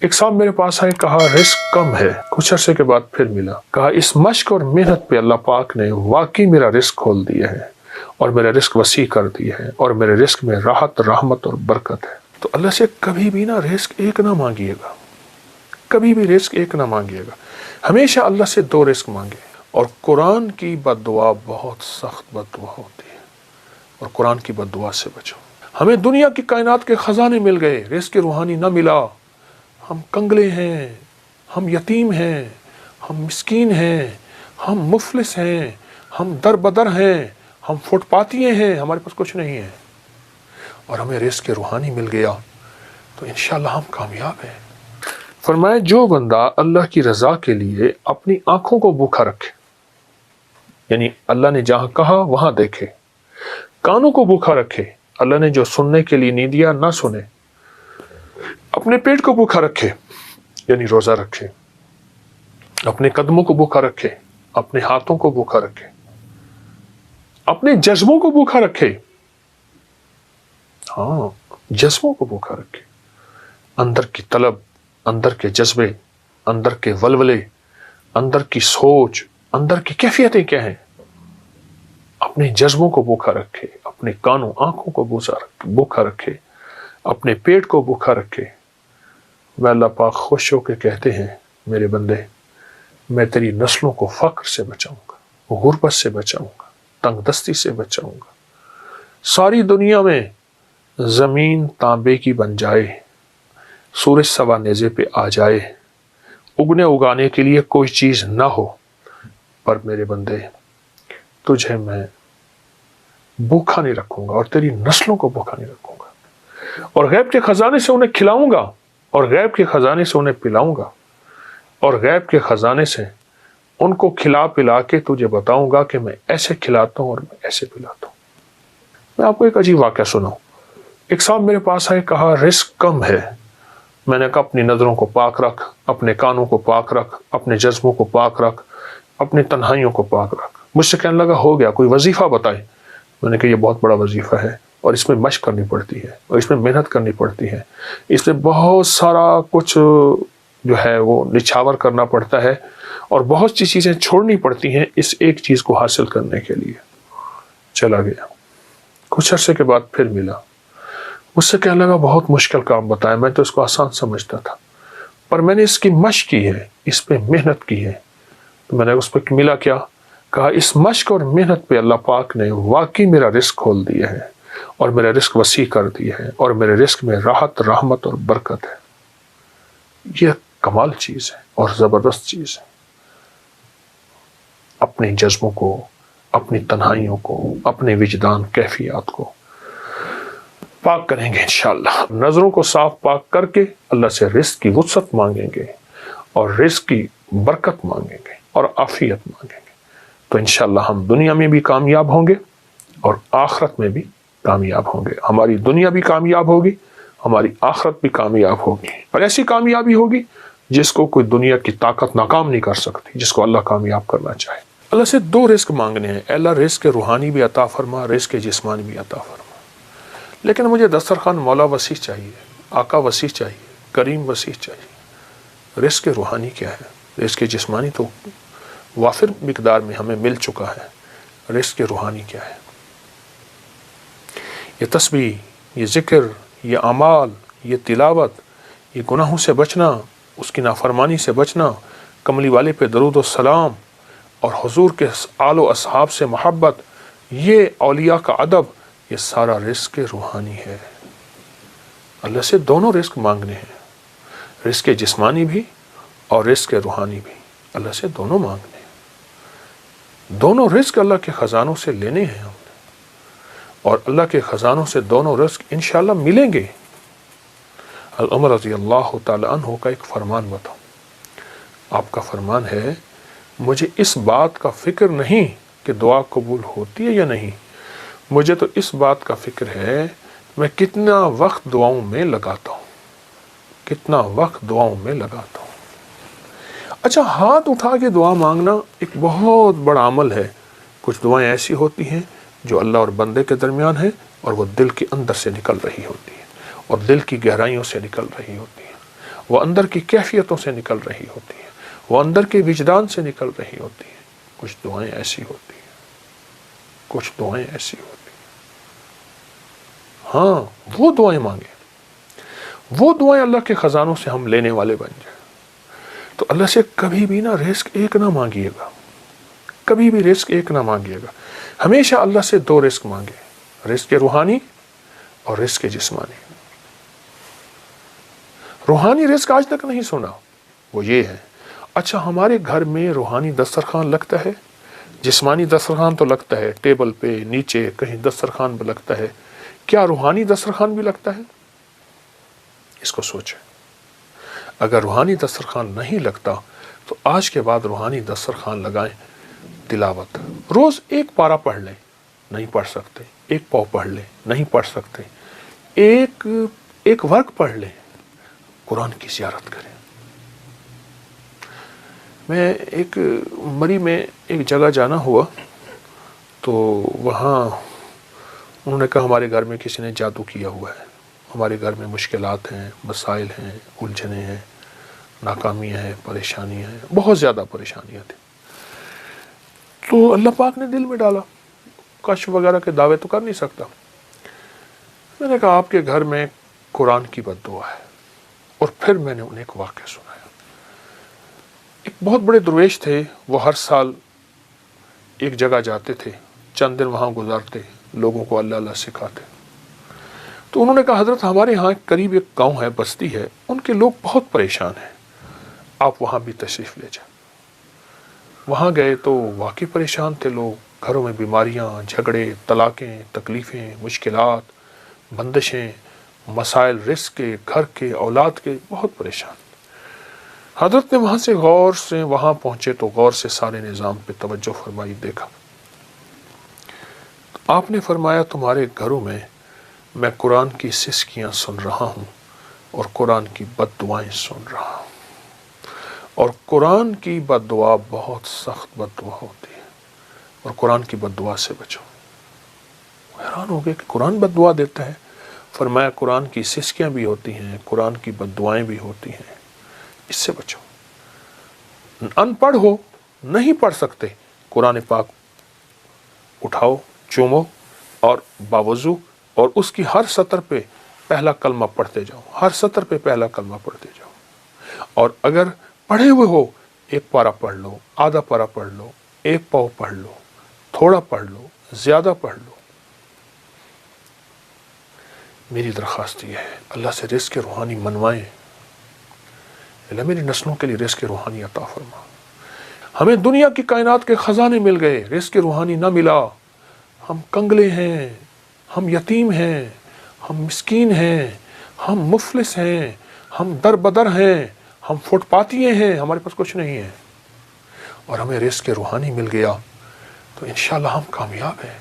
ایک صاحب میرے پاس آئے، کہا رزق کم ہے، کچھ عرصے کے بعد پھر ملا، کہا اس مشق اور محنت پہ اللہ پاک نے واقعی میرا رزق کھول دیا ہے اور میرا رزق وسیع کر دیا ہے اور میرے رزق میں راحت، رحمت اور برکت ہے۔ تو اللہ سے کبھی بھی نہ رزق ایک نہ مانگیے گا، کبھی بھی رزق ایک نہ مانگیے گا، ہمیشہ اللہ سے دو رزق مانگے۔ اور قرآن کی بد دعا بہت سخت بد دعا ہوتی ہے، اور قرآن کی بد دعا سے بچو۔ ہمیں دنیا کی کائنات کے خزانے مل گئے، رزق روحانی نہ ملا، ہم کنگلے ہیں، ہم یتیم ہیں، ہم مسکین ہیں، ہم مفلس ہیں، ہم در بدر ہیں، ہم فٹ پاتیے ہیں، ہمارے پاس کچھ نہیں ہے، اور ہمیں رزق روحانی مل گیا تو انشاءاللہ ہم کامیاب ہیں۔ فرمایا جو بندہ اللہ کی رضا کے لیے اپنی آنکھوں کو بھوکا رکھے، یعنی اللہ نے جہاں کہا وہاں دیکھے، کانوں کو بھوکا رکھے، اللہ نے جو سننے کے لیے نہیں دیا نہ سنے، اپنے پیٹ کو بھوکا رکھے یعنی روزہ رکھے، اپنے قدموں کو بھوکا رکھے، اپنے ہاتھوں کو بھوکا رکھے، اپنے جذبوں کو بھوکا رکھے، ہاں جذبوں کو بھوکا رکھے، اندر کی طلب، اندر کے جذبے، اندر کے ولولے، اندر کی سوچ، اندر کی کیفیتیں کیا ہیں، اپنے جذبوں کو بھوکا رکھے، اپنے کانوں آنکھوں کو بھوکا رکھے، اپنے پیٹ کو بھوکا رکھے۔ میں اللہ پاک خوش ہو کے کہتے ہیں میرے بندے، میں تیری نسلوں کو فقر سے بچاؤں گا، غربت سے بچاؤں گا، تنگ دستی سے بچاؤں گا۔ ساری دنیا میں زمین تانبے کی بن جائے، سورج سوا نیزے پہ آ جائے، اگنے اگانے کے لیے کوئی چیز نہ ہو، پر میرے بندے تجھے میں بھوکا نہیں رکھوں گا اور تیری نسلوں کو بھوکا نہیں رکھوں گا، اور غیب کے خزانے سے انہیں کھلاؤں گا، اور غیب کے خزانے سے انہیں پلاؤں گا، اور غیب کے خزانے سے ان کو کھلا پلا کے تجھے بتاؤں گا کہ میں ایسے کھلاتا ہوں اور میں ایسے پلاتا ہوں۔ میں آپ کو ایک عجیب واقعہ سناؤں۔ ایک صاحب میرے پاس آئے، کہا رزق کم ہے، میں نے کہا اپنی نظروں کو پاک رکھ، اپنے کانوں کو پاک رکھ، اپنے جذبوں کو پاک رکھ، اپنی تنہائیوں کو پاک رکھ۔ مجھ سے کہنے لگا ہو گیا، کوئی وظیفہ بتائے۔ میں نے کہا یہ بہت بڑا وظیفہ ہے، اور اس میں مشق کرنی پڑتی ہے، اور اس میں محنت کرنی پڑتی ہے، اس میں بہت سارا کچھ جو ہے وہ نچھاور کرنا پڑتا ہے، اور بہت سی چیزیں چھوڑنی پڑتی ہیں اس ایک چیز کو حاصل کرنے کے لیے۔ چلا گیا، کچھ عرصے کے بعد پھر ملا، مجھ سے کہنے لگا بہت مشکل کام بتایا، میں تو اس کو آسان سمجھتا تھا، پر میں نے اس کی مشق کی ہے، اس پہ محنت کی ہے۔ تو میں نے اس پہ ملا کیا؟ کہا اس مشق اور محنت پہ اللہ پاک نے واقعی میرا رزق کھول دیا ہے اور میرا رزق وسیع کر دیا ہے اور میرے رزق میں راحت، رحمت اور برکت ہے۔ یہ کمال چیز ہے اور زبردست چیز ہے۔ اپنے جذبوں کو، اپنی تنہائیوں کو، اپنے وجدان کیفیات کو پاک کریں گے انشاءاللہ، نظروں کو صاف پاک کر کے اللہ سے رزق کی وسعت مانگیں گے اور رزق کی برکت مانگیں گے اور عافیت مانگیں گے، تو انشاءاللہ ہم دنیا میں بھی کامیاب ہوں گے اور آخرت میں بھی کامیاب ہوں گے۔ ہماری دنیا بھی کامیاب ہوگی، ہماری آخرت بھی کامیاب ہوگی، اور ایسی کامیابی ہوگی جس کو کوئی دنیا کی طاقت ناکام نہیں کر سکتی، جس کو اللہ کامیاب کرنا چاہے۔ اللہ سے دو رزق مانگنے ہیں، اے اللہ رزق روحانی بھی عطا فرما، رزق جسمانی بھی عطا فرما۔ لیکن مجھے دسترخوان مولا وسیع چاہیے، آقا وسیع چاہیے، کریم وسیع چاہیے۔ رزق روحانی کیا ہے؟ رزق جسمانی تو وافر مقدار میں ہمیں مل چکا ہے، رزق روحانی کیا ہے؟ یہ تسبیح، یہ ذکر، یہ اعمال، یہ تلاوت، یہ گناہوں سے بچنا، اس کی نافرمانی سے بچنا، کملی والے پہ درود و سلام، اور حضور کے آل و اصحاب سے محبت، یہ اولیاء کا ادب، یہ سارا رزق روحانی ہے۔ اللہ سے دونوں رزق مانگنے ہیں، رزق جسمانی بھی اور رزق روحانی بھی، اللہ سے دونوں مانگنے ہیں۔ دونوں رزق اللہ کے خزانوں سے لینے ہیں ہم نے، اور اللہ کے خزانوں سے دونوں رزق انشاءاللہ ملیں گے۔ عمر رضی اللہ تعالی عنہ کا ایک فرمان بتاؤں۔ آپ کا فرمان ہے، مجھے اس بات کا فکر نہیں کہ دعا قبول ہوتی ہے یا نہیں، مجھے تو اس بات کا فکر ہے میں کتنا وقت دعاؤں میں لگاتا ہوں، کتنا وقت دعاؤں میں لگاتا ہوں۔ اچھا، ہاتھ اٹھا کے دعا مانگنا ایک بہت بڑا عمل ہے۔ کچھ دعائیں ایسی ہوتی ہیں جو اللہ اور بندے کے درمیان ہیں، اور وہ دل کے اندر سے نکل رہی ہوتی ہیں، اور دل کی گہرائیوں سے نکل رہی ہوتی ہیں، وہ اندر کی کیفیتوں سے نکل رہی ہوتی ہیں، وہ اندر کے وجدان سے نکل رہی ہوتی ہیں۔ کچھ دعائیں ایسی ہوتی ہیں، کچھ دعائیں ایسی ہوتی ہیں، ہاں وہ دعائیں مانگیں، وہ دعائیں اللہ کے خزانوں سے ہم لینے والے بن جائیں۔ تو اللہ سے کبھی بھی نا رزق ایک نہ مانگیے گا، کبھی بھی رزق ایک نہ مانگیے گا، ہمیشہ اللہ سے دو رزق مانگے، رزق روحانی اور رزق جسمانی۔ روحانی رزق آج تک نہیں سنا، وہ یہ ہے، اچھا ہمارے گھر میں روحانی دسترخوان لگتا ہے، جسمانی دسترخوان تو لگتا ہے، ٹیبل پہ نیچے کہیں دسترخوان پہ لگتا ہے، کیا روحانی دسترخوان بھی لگتا ہے؟ اس کو سوچیں۔ اگر روحانی دسترخوان نہیں لگتا تو آج کے بعد روحانی دسترخوان لگائیں، تلاوت روز ایک پارہ پڑھ لیں، نہیں پڑھ سکتے ایک پاؤ پڑھ لیں، نہیں پڑھ سکتے ایک ورق پڑھ لیں، قرآن کی زیارت کریں۔ میں ایک مری میں ایک جگہ جانا ہوا تو وہاں انہوں نے کہا ہمارے گھر میں کسی نے جادو کیا ہوا ہے، ہمارے گھر میں مشکلات ہیں، مسائل ہیں، الجھنیں ہیں، ناکامیاں ہیں، پریشانیاں ہیں، بہت زیادہ پریشانیاں تھیں۔ تو اللہ پاک نے دل میں ڈالا، کشف وغیرہ کے دعوے تو کر نہیں سکتا۔ میں نے کہا آپ کے گھر میں قرآن کی بد دعا ہے، اور پھر میں نے انہیں ایک واقعہ سنایا۔ ایک بہت بڑے درویش تھے، وہ ہر سال ایک جگہ جاتے تھے، چند دن وہاں گزارتے، لوگوں کو اللہ اللہ سکھاتے۔ تو انہوں نے کہا حضرت ہمارے ہاں قریب ایک گاؤں ہے، بستی ہے، ان کے لوگ بہت پریشان ہیں، آپ وہاں بھی تشریف لے جائیں۔ وہاں گئے تو واقعی پریشان تھے لوگ، گھروں میں بیماریاں، جھگڑے، طلاقیں، تکلیفیں، مشکلات، بندشیں، مسائل رزق کے، گھر کے، اولاد کے، بہت پریشان۔ حضرت نے وہاں پہنچے تو غور سے سارے نظام پہ توجہ فرمائی، دیکھا۔ آپ نے فرمایا تمہارے گھروں میں قرآن کی سسکیاں سن رہا ہوں اور قرآن کی بد دعائیں سن رہا ہوں، اور قرآن کی بد دعا بہت سخت بد دعا ہوتی ہے، اور قرآن کی بد دعا سے بچو۔ حیران ہو گئے کہ قرآن بد دعا دیتا ہے؟ فرمایا قرآن کی سسکیاں بھی ہوتی ہیں، قرآن کی بد دعائیں بھی ہوتی ہیں، اس سے بچو۔ ان پڑھ ہو، نہیں پڑھ سکتے، قرآن پاک اٹھاؤ، چومو، اور باوضو، اور اس کی ہر سطر پہ پہلا کلمہ پڑھتے جاؤ، ہر سطر پہ پہلا کلمہ پڑھتے جاؤ۔ اور اگر پڑھے ہوئے ہو، ایک پارہ پڑھ لو، آدھا پارہ پڑھ لو، ایک پاؤ پڑھ لو، تھوڑا پڑھ لو، زیادہ پڑھ لو۔ میری درخواست یہ ہے، اللہ سے رزق روحانی منوائیں، اللہ میری نسلوں کے لیے رزق روحانی عطا فرما۔ ہمیں دنیا کی کائنات کے خزانے مل گئے، رزق روحانی نہ ملا، ہم کنگلے ہیں، ہم یتیم ہیں، ہم مسکین ہیں، ہم مفلس ہیں، ہم در بدر ہیں، ہم فٹ پاتیے ہیں، ہمارے پاس کچھ نہیں ہے، اور ہمیں رزق روحانی مل گیا تو انشاءاللہ ہم کامیاب ہیں۔